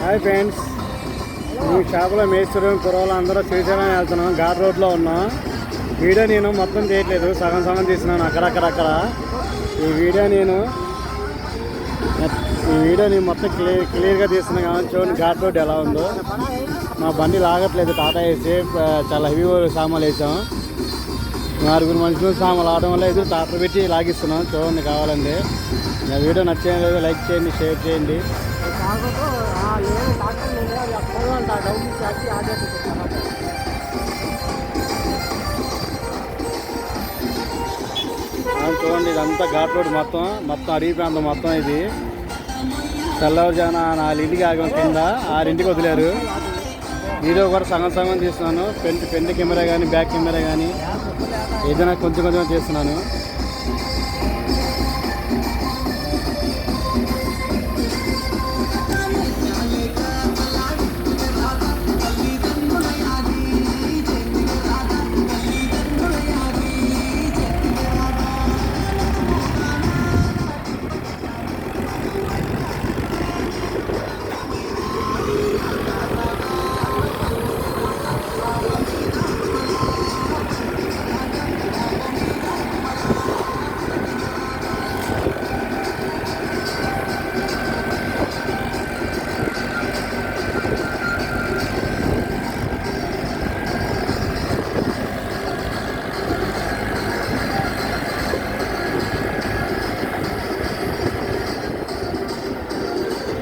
Hi friends, ఈ షాపులో మేస్త్రి కుర్రోళ్ళు అందరూ శ్రీశైలం వెళ్తున్నాం. ఘాట్ రోడ్లో ఉన్నాం. వీడియో నేను మొత్తం చేయట్లేదు, సగం సగం తీస్తున్నాను అక్కడక్కడక్కడ. ఈ వీడియో నేను మొత్తం క్లియర్గా తీస్తున్నాను కాబట్టి చూడండి ఘాట్ రోడ్ ఎలా ఉందో. మా బండి లాగట్లేదు, టాటా వేసి చాలా హెవీ సామాన్లు వేసాం. 4 మనుషులు సామాన్లు ఆడడం వల్ల ఎదురు టాటర్ పెట్టి లాగిస్తున్నాం. చూడండి కావాలండి. నా వీడియో నచ్చేది లేదు, లైక్ చేయండి, షేర్ చేయండి. చూడండి ఇదంతా ఘాట్ రోడ్ మొత్తం అడవి ప్రాంతం మొత్తం. ఇది తెల్లవారుజామున 4 ఆగం కింద 6 వదిలేరు. వీడియో కూడా సగం సగం తీస్తున్నాను. ఫ్రంట్ కెమెరా కానీ బ్యాక్ కెమెరా కానీ ఏదైనా కొంచెం తీస్తున్నాను.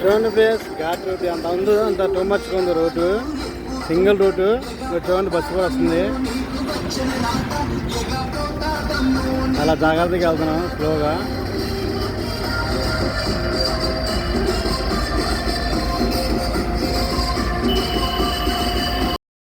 చూడండి ప్లేస్ ఘాట్ రోడ్ అంత ఉంది, అంత టూ మచ్గా ఉంది. Road single route. చూడండి బస్సు కూడా వస్తుంది. అలా జాగ్రత్తగా వెళ్తున్నాం స్లోగా.